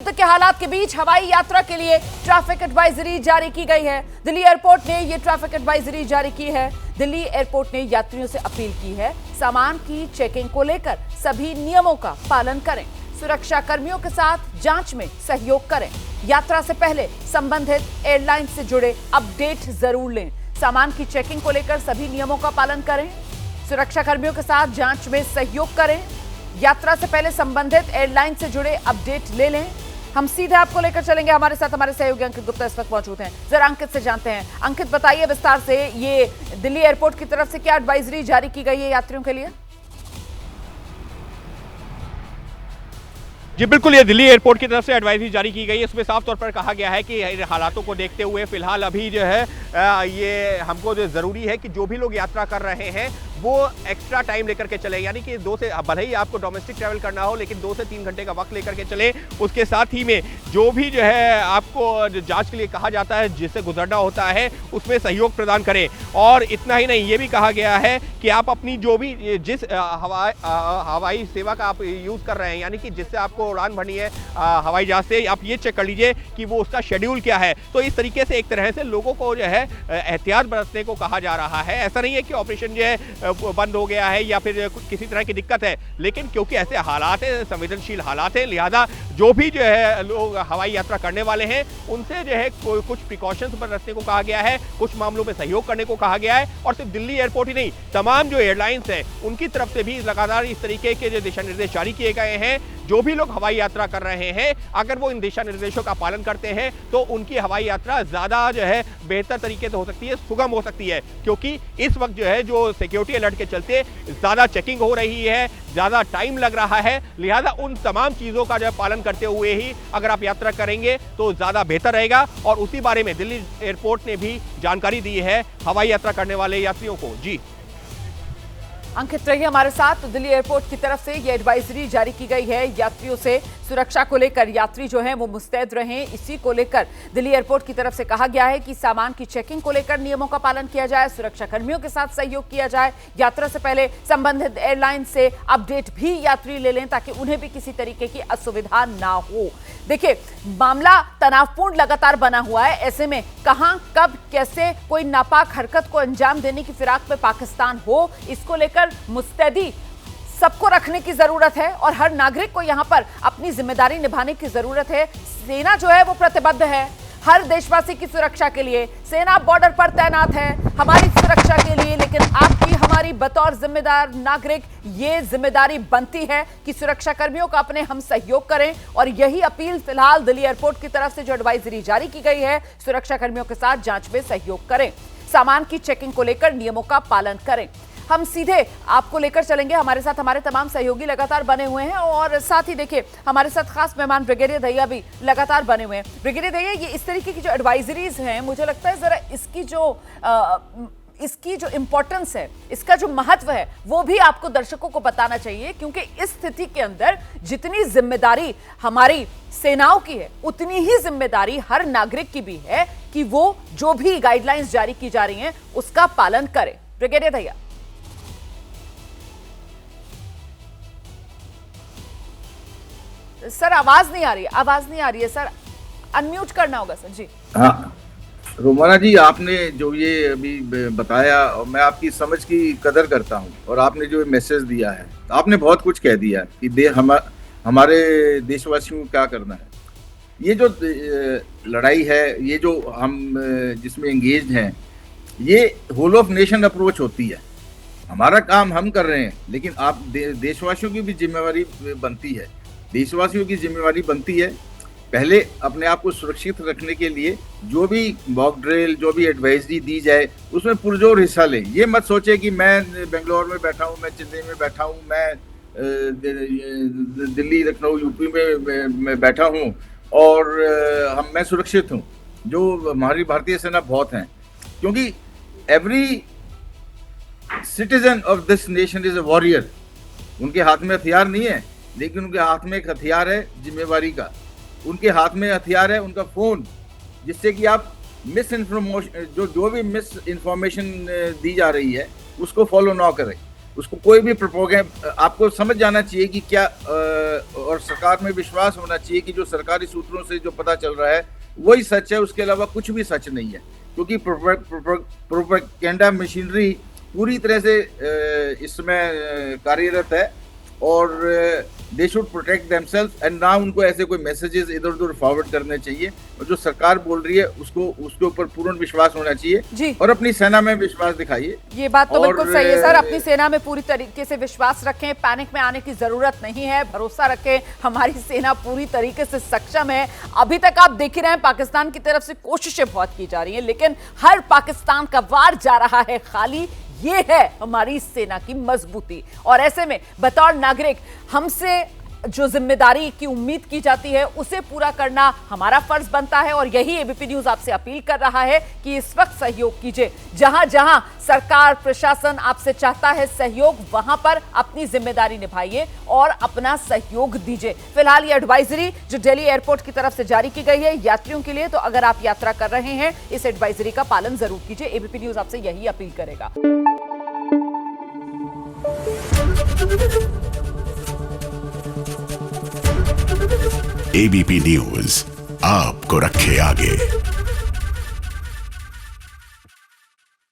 युद्ध के हालात के बीच हवाई यात्रा के लिए ट्रैफिक एडवाइजरी जारी की गई है। दिल्ली एयरपोर्ट ने यह ट्रैफिक एडवाइजरी जारी की है। दिल्ली एयरपोर्ट ने यात्रियों से अपील की है, सामान की चेकिंग को लेकर सभी नियमों का पालन करें, सुरक्षा कर्मियों के साथ जांच में सहयोग करें, यात्रा से पहले संबंधित एयरलाइन से जुड़े अपडेट जरूर लें, सामान की चेकिंग को लेकर सभी नियमों का पालन करें, सुरक्षा कर्मियों के साथ जांच में सहयोग करें, यात्रा से पहले संबंधित एयरलाइन से जुड़े अपडेट ले लें। हम सीधे आपको लेकर चलेंगे, हमारे साथ हमारे सहयोगी अंकित गुप्ता इस वक्त मौजूद हैं। जरा अंकित से जानते हैं। अंकित, बताइए विस्तार से, ये दिल्ली एयरपोर्ट की तरफ से क्या एडवाइजरी जारी की गई है यात्रियों के लिए? जी बिल्कुल, ये दिल्ली एयरपोर्ट की तरफ से एडवाइजरी जारी की गई है। इसमें साफ तौर पर कहा गया है कि हालातों को देखते हुए फिलहाल अभी जो है ये हमको जो ज़रूरी है कि जो भी लोग यात्रा कर रहे हैं वो एक्स्ट्रा टाइम लेकर के चले, यानी कि 2 से, भले ही आपको डोमेस्टिक ट्रैवल करना हो लेकिन 2 से 3 घंटे का वक्त लेकर के चले। उसके साथ ही में जो भी जो है आपको जांच के लिए कहा जाता है, जिससे गुजरना होता है, उसमें सहयोग प्रदान करें। और इतना ही नहीं, ये भी कहा गया है कि आप अपनी जो भी जिस हवाई सेवा का आप यूज़ कर रहे हैं, यानी कि जिससे आपको उड़ान भरनी है हवाई जहाज से, आप ये चेक कर लीजिए कि वो उसका शेड्यूल क्या है। तो इस तरीके से एक तरह से लोगों को जो है एहतियात बरतने को कहा जा रहा है। ऐसा नहीं है कि ऑपरेशन जो है बंद हो गया है या फिर किसी तरह की दिक्कत है, लेकिन क्योंकि ऐसे हालात हैं, संवेदनशील हालात हैं, लिहाजा जो भी जो है लोग हवाई यात्रा करने वाले हैं उनसे जो है कुछ प्रिकॉशंस बरतने को कहा गया है, कुछ मामलों में सहयोग करने को कहा गया है। और सिर्फ दिल्ली एयरपोर्ट ही नहीं, तमाम जो एयरलाइंस हैं उनकी तरफ से भी लगातार इस तरीके के जो दिशा निर्देश जारी किए गए हैं। जो भी लोग हवाई यात्रा कर रहे हैं, अगर वो इन दिशा निर्देशों का पालन करते हैं तो उनकी हवाई यात्रा ज़्यादा जो है बेहतर तरीके से हो सकती है, सुगम हो सकती है। क्योंकि इस वक्त जो है जो सिक्योरिटी अलर्ट के चलते ज़्यादा चेकिंग हो रही है, ज़्यादा टाइम लग रहा है, लिहाजा उन तमाम चीज़ों का जो है पालन करते हुए ही अगर आप यात्रा करेंगे तो ज़्यादा बेहतर रहेगा। और उसी बारे में दिल्ली एयरपोर्ट ने भी जानकारी दी है हवाई यात्रा करने वाले यात्रियों को। जी अंकित रहिए हमारे साथ। तो दिल्ली एयरपोर्ट की तरफ से ये एडवाइजरी जारी की गई है यात्रियों से, सुरक्षा को लेकर यात्री जो हैं वो मुस्तैद रहें, इसी को लेकर दिल्ली एयरपोर्ट की तरफ से कहा गया है कि सामान की चेकिंग को लेकर नियमों का पालन किया जाए, सुरक्षा कर्मियों के साथ सहयोग किया जाए, यात्रा से पहले संबंधित एयरलाइन से अपडेट भी यात्री ले लें ताकि उन्हें भी किसी तरीके की असुविधा ना हो। देखिए, मामला तनावपूर्ण लगातार बना हुआ है, ऐसे में कहां कब कैसे कोई नापाक हरकत को अंजाम देने की फिराक में पाकिस्तान हो, इसको लेकर मुस्तैदी सबको रखने की जरूरत है और हर नागरिक को यहां पर अपनी जिम्मेदारी निभाने की जरूरत है। सेना जो है वो प्रतिबद्ध है हर देशवासी की सुरक्षा के लिए, सेना बॉर्डर पर तैनात है हमारी सुरक्षा के लिए, लेकिन आपकी हमारी बतौर जिम्मेदार नागरिक ये जिम्मेदारी बनती है कि सुरक्षा कर्मियों का अपने हम सहयोग करें। और यही अपील फिलहाल दिल्ली एयरपोर्ट की तरफ से जो एडवाइजरी जारी की गई है, सुरक्षा कर्मियों के साथ जांच में सहयोग करें, सामान की चेकिंग को लेकर नियमों का पालन करें। हम सीधे आपको लेकर चलेंगे, हमारे साथ हमारे तमाम सहयोगी लगातार बने हुए हैं और साथ ही देखिए हमारे साथ खास मेहमान ब्रिगेडियर दहिया भी लगातार बने हुए हैं। ब्रिगेडियर दहिया, ये इस तरीके की जो एडवाइजरीज हैं, मुझे लगता है जरा इसकी जो इंपॉर्टेंस है, इसका जो महत्व है, वो भी आपको दर्शकों को बताना चाहिए, क्योंकि इस स्थिति के अंदर जितनी जिम्मेदारी हमारी सेनाओं की है उतनी ही जिम्मेदारी हर नागरिक की भी है कि वो जो भी गाइडलाइंस जारी की जा रही हैं उसका पालन करे। ब्रिगेडियर दहिया। सर आवाज नहीं आ रही है सर, अनम्यूट करना होगा सर। जी हाँ रोमाना जी, आपने जो ये अभी बताया, मैं आपकी समझ की कदर करता हूँ और आपने जो मैसेज दिया है, आपने बहुत कुछ कह दिया कि हमारे देशवासियों को क्या करना है। ये जो लड़ाई है, ये जो हम जिसमें एंगेज हैं, ये होल ऑफ नेशन अप्रोच होती है। हमारा काम हम कर रहे हैं, लेकिन आप देशवासियों की भी जिम्मेवारी बनती है। देशवासियों की जिम्मेवारी बनती है पहले अपने आप को सुरक्षित रखने के लिए जो भी मॉक ड्रिल, जो भी एडवाइजरी दी जाए उसमें पुरजोर हिस्सा लें। ये मत सोचे कि मैं बेंगलोर में बैठा हूँ, मैं चेन्नई में बैठा हूँ, मैं दिल्ली, लखनऊ, यूपी में बैठा हूँ और मैं सुरक्षित हूँ। जो हमारी भारतीय सेना बहुत हैं, क्योंकि every citizen of this nation is a warrior. उनके हाथ में हथियार नहीं है, लेकिन उनके हाथ में एक हथियार है जिम्मेवारी का। उनके हाथ में हथियार है उनका फ़ोन, जिससे कि आप मिस इन्फॉर्मेशन, जो भी मिस इन्फॉर्मेशन दी जा रही है उसको फॉलो ना करें, उसको कोई भी प्रोपोगेंडा, आपको समझ जाना चाहिए कि क्या और सरकार में विश्वास होना चाहिए कि जो सरकारी सूत्रों से जो पता चल रहा है वही सच है, उसके अलावा कुछ भी सच नहीं है। क्योंकि प्रोपेगेंडा मशीनरी पूरी तरह से इसमें कार्यरत है और they should protect themselves and ना उनको ऐसे कोई मैसेजेस इधर उधर फॉरवर्ड करने चाहिए। और जो सरकार बोल रही है उसके ऊपर पूर्ण विश्वास होना चाहिए और अपनी सेना में विश्वास दिखाइए। ये बात तो बिल्कुल सही है सर, अपनी सेना में पूरी तरीके से विश्वास रखें, पैनिक में आने की जरूरत नहीं है, भरोसा रखें, हमारी सेना पूरी तरीके से सक्षम है। अभी तक आप देख ही रहे हैं पाकिस्तान की तरफ से कोशिशें बहुत की जा रही हैं, लेकिन हर पाकिस्तान का वार जा रहा है खाली। ये है हमारी सेना की मजबूती। और ऐसे में बतौर नागरिक हमसे जो जिम्मेदारी की उम्मीद की जाती है उसे पूरा करना हमारा फर्ज बनता है। और यही एबीपी न्यूज आपसे अपील कर रहा है कि इस वक्त सहयोग कीजिए। जहां जहां सरकार प्रशासन आपसे चाहता है सहयोग, वहां पर अपनी जिम्मेदारी निभाइए और अपना सहयोग दीजिए। फिलहाल ये एडवाइजरी जो दिल्ली एयरपोर्ट की तरफ से जारी की गई है यात्रियों के लिए, तो अगर आप यात्रा कर रहे हैं इस एडवाइजरी का पालन जरूर कीजिए। एबीपी न्यूज आपसे यही अपील करेगा। एबीपी न्यूज आपको रखे आगे।